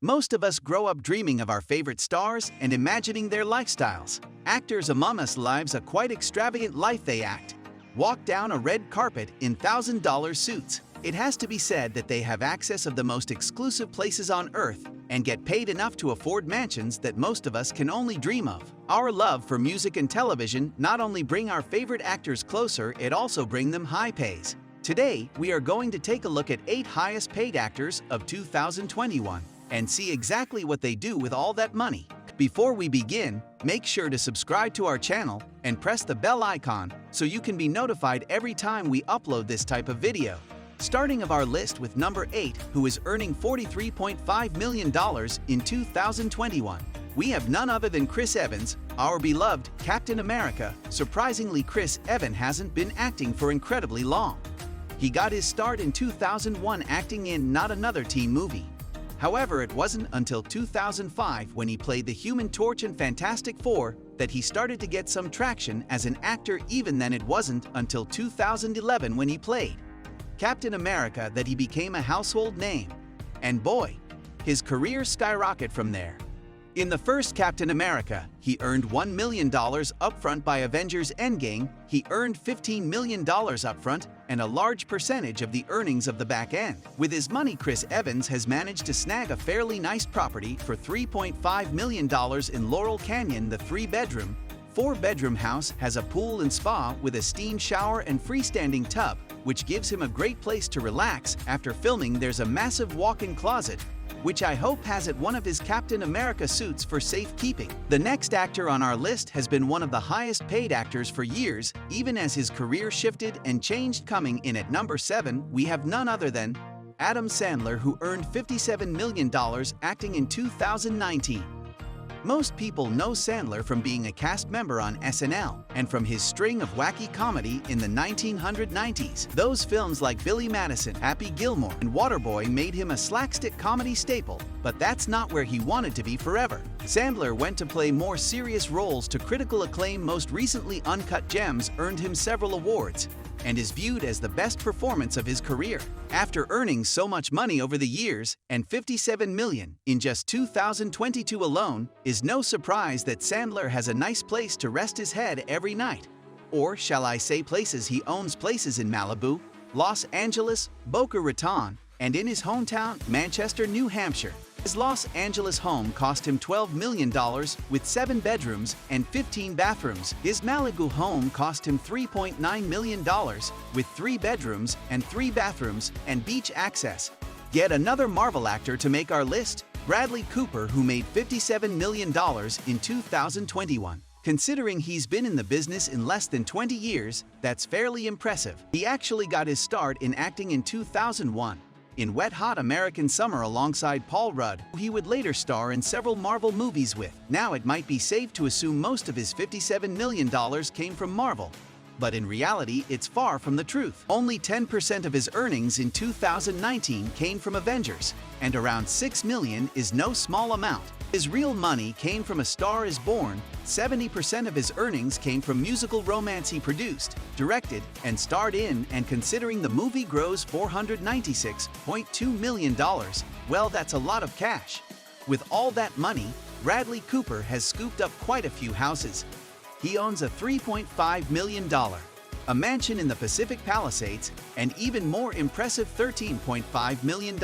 Most of us grow up dreaming of our favorite stars and imagining their lifestyles. Actors among us lives a quite extravagant life they act. Walk down a red carpet in $1,000 suits. It has to be said that they have access of the most exclusive places on earth and get paid enough to afford mansions that most of us can only dream of. Our love for music and television not only bring our favorite actors closer, it also bring them high pays. Today, we are going to take a look at 8 highest paid actors of 2021 and see exactly what they do with all that money. Before we begin, make sure to subscribe to our channel and press the bell icon so you can be notified every time we upload this type of video. Starting of our list with number 8, who is earning $43.5 million in 2021. We have none other than Chris Evans, our beloved Captain America. Surprisingly, Chris Evans hasn't been acting for incredibly long. He got his start in 2001 acting in Not Another Teen Movie. However, it wasn't until 2005 when he played the Human Torch in Fantastic Four that he started to get some traction as an actor. Even then, it wasn't until 2011 when he played Captain America that he became a household name. And boy, his career skyrocketed from there. In the first Captain America, he earned $1 million upfront. By Avengers Endgame, he earned $15 million upfront and a large percentage of the earnings of the back end. With his money, Chris Evans has managed to snag a fairly nice property for $3.5 million in Laurel Canyon. The 3-bedroom, 4-bedroom house has a pool and spa with a steam shower and freestanding tub, which gives him a great place to relax. After filming, there's a massive walk-in closet, which I hope has at one of his Captain America suits for safekeeping. The next actor on our list has been one of the highest paid actors for years, even as his career shifted and changed. Coming in at number 7, we have none other than Adam Sandler, who earned $57 million acting in 2019. Most people know Sandler from being a cast member on SNL and from his string of wacky comedy in the 1990s. Those films like Billy Madison, Happy Gilmore, and Waterboy made him a slapstick comedy staple, but that's not where he wanted to be forever. Sandler went to play more serious roles to critical acclaim. Most recently, Uncut Gems earned him several awards and is viewed as the best performance of his career. After earning so much money over the years, and $57 million in just 2022 alone, is no surprise that Sandler has a nice place to rest his head every night. Or shall I say places? He owns places in Malibu, Los Angeles, Boca Raton, and in his hometown, Manchester, New Hampshire. His Los Angeles home cost him $12 million with 7 bedrooms and 15 bathrooms. His Malibu home cost him $3.9 million with 3 bedrooms and 3 bathrooms and beach access. Yet another Marvel actor to make our list, Bradley Cooper, who made $57 million in 2021. Considering he's been in the business in less than 20 years, that's fairly impressive. He actually got his start in acting in 2001. In Wet Hot American Summer alongside Paul Rudd, who he would later star in several Marvel movies with. Now it might be safe to assume most of his $57 million came from Marvel, but in reality it's far from the truth. Only 10% of his earnings in 2019 came from Avengers, and around $6 million is no small amount. His real money came from A Star Is Born. 70% of his earnings came from musical romance he produced, directed, and starred in, and considering the movie grossed $496.2 million, well, that's a lot of cash. With all that money, Bradley Cooper has scooped up quite a few houses. He owns a $3.5 million, a mansion in the Pacific Palisades, and even more impressive $13.5 million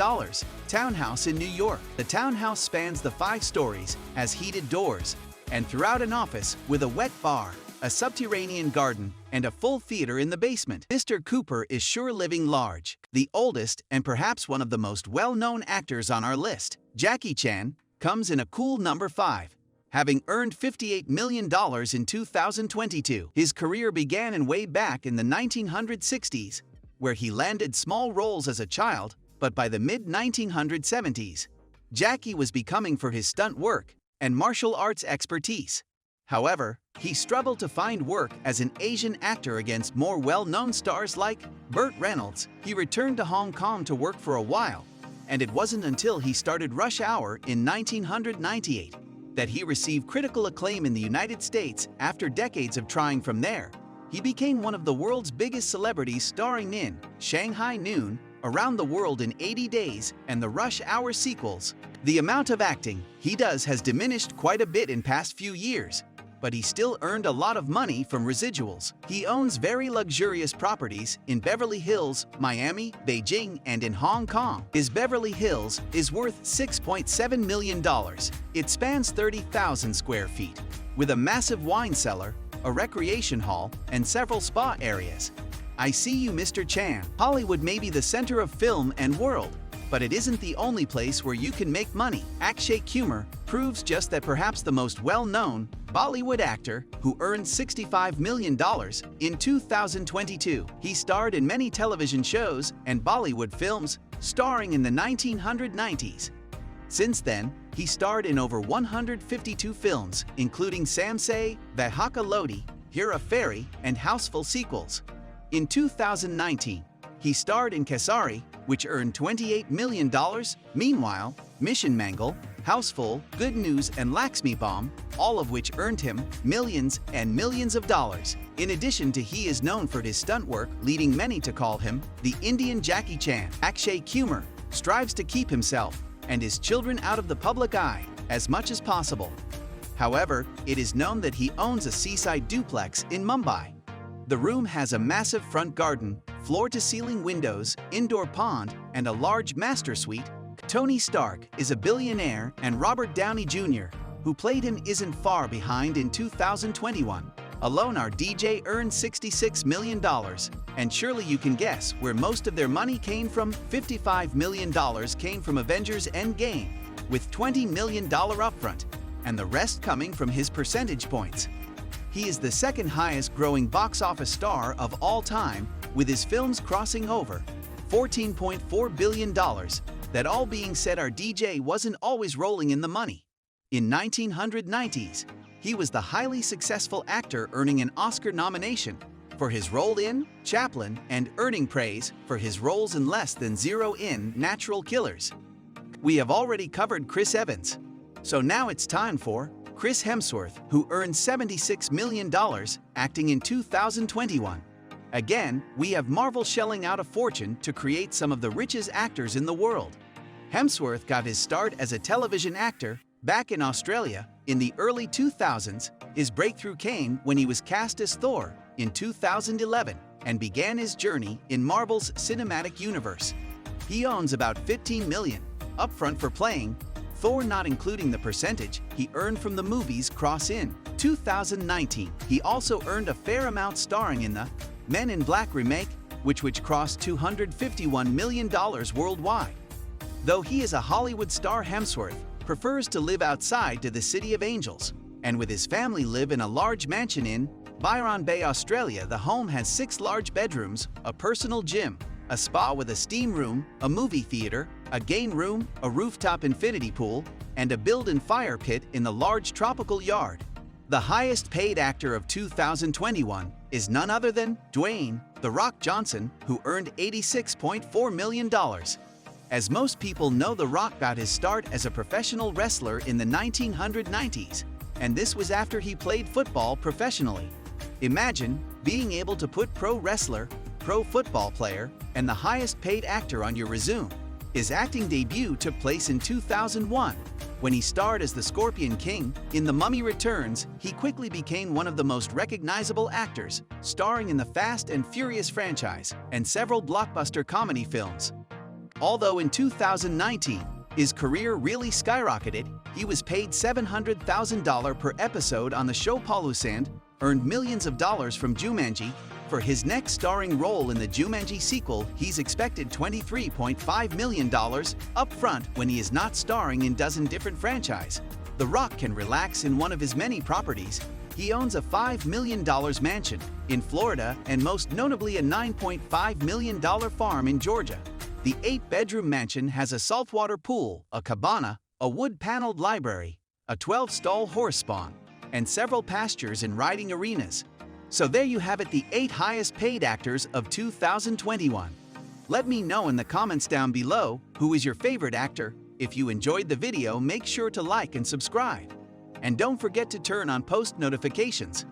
townhouse in New York. The townhouse spans the 5 stories, has heated doors, and throughout an office with a wet bar, a subterranean garden, and a full theater in the basement. Mr. Cooper is sure living large. The oldest and perhaps one of the most well-known actors on our list, Jackie Chan, comes in a cool number 5. Having earned $58 million in 2022. His career began in way back in the 1960s, where he landed small roles as a child, but by the mid-1970s, Jackie was becoming for his stunt work and martial arts expertise. However, he struggled to find work as an Asian actor against more well-known stars like Burt Reynolds. He returned to Hong Kong to work for a while, and it wasn't until he started Rush Hour in 1998 that he received critical acclaim in the United States. After decades of trying from there, he became one of the world's biggest celebrities, starring in Shanghai Noon, Around the World in 80 Days, and the Rush Hour sequels. The amount of acting he does has diminished quite a bit in past few years, but he still earned a lot of money from residuals. He owns very luxurious properties in Beverly Hills, Miami, Beijing, and in Hong Kong. His Beverly Hills is worth $6.7 million. It spans 30,000 square feet, with a massive wine cellar, a recreation hall, and several spa areas. I see you, Mr. Chan. Hollywood may be the center of film and world, but it isn't the only place where you can make money. Akshay Kumar proves just that. Perhaps the most well-known Bollywood actor who earned $65 million in 2022. He starred in many television shows and Bollywood films starring in the 1990s. Since then, he starred in over 152 films, including Samse, Vahaka Lodi, Hera Fairy, and Houseful sequels. In 2019, he starred in Kesari, which earned $28 million. Meanwhile, Mission Mangal, Houseful, Good News, and Lakshmi Bomb, all of which earned him millions and millions of dollars. In addition to, he is known for his stunt work, leading many to call him the Indian Jackie Chan. Akshay Kumar strives to keep himself and his children out of the public eye as much as possible. However, it is known that he owns a seaside duplex in Mumbai. The room has a massive front garden, floor-to-ceiling windows, indoor pond, and a large master suite. Tony Stark is a billionaire, and Robert Downey Jr., who played him, isn't far behind. In 2021 alone, our DJ earned $66 million, and surely you can guess where most of their money came from. $55 million came from Avengers Endgame, with $20 million upfront, and the rest coming from his percentage points. He is the second highest growing box office star of all time, with his films crossing over $14.4 billion. That all being said, our DJ wasn't always rolling in the money. In 1990s, he was the highly successful actor, earning an Oscar nomination for his role in Chaplin and earning praise for his roles in Less Than Zero in Natural Killers. We have already covered Chris Evans, so now it's time for Chris Hemsworth, who earned $76 million acting in 2021. Again, we have Marvel shelling out a fortune to create some of the richest actors in the world. Hemsworth got his start as a television actor back in Australia in the early 2000s. His breakthrough came when he was cast as Thor in 2011 and began his journey in Marvel's cinematic universe. He owns about $15 million upfront for playing Thor, not including the percentage he earned from the movie's cross. In 2019, he also earned a fair amount starring in the Men in Black remake, which crossed $251 million worldwide. Though he is a Hollywood star, Hemsworth prefers to live outside to the City of Angels, and with his family live in a large mansion in Byron Bay, Australia. The home has 6 large bedrooms, a personal gym, a spa with a steam room, a movie theater, a game room, a rooftop infinity pool, and a built-in fire pit in the large tropical yard. The highest paid actor of 2021 is none other than Dwayne "The Rock" Johnson, who earned $86.4 million. As most people know, The Rock got his start as a professional wrestler in the 1990s, and this was after he played football professionally. Imagine being able to put pro wrestler, pro football player, and the highest paid actor on your resume. His acting debut took place in 2001, when he starred as the Scorpion King in The Mummy Returns. He quickly became one of the most recognizable actors, starring in the Fast and Furious franchise and several blockbuster comedy films. Although in 2019, his career really skyrocketed, he was paid $700,000 per episode on the show. Paulusand earned millions of dollars from Jumanji. For his next starring role in the Jumanji sequel, he's expected $23.5 million up front when he is not starring in dozen different franchises. The Rock can relax in one of his many properties. He owns a $5 million mansion in Florida and most notably a $9.5 million farm in Georgia. The 8-bedroom mansion has a saltwater pool, a cabana, a wood-paneled library, a 12-stall horse spawn, and several pastures and riding arenas. So there you have it, the 8 highest paid actors of 2021. Let me know in the comments down below who is your favorite actor. If you enjoyed the video, make sure to like and subscribe. And don't forget to turn on post notifications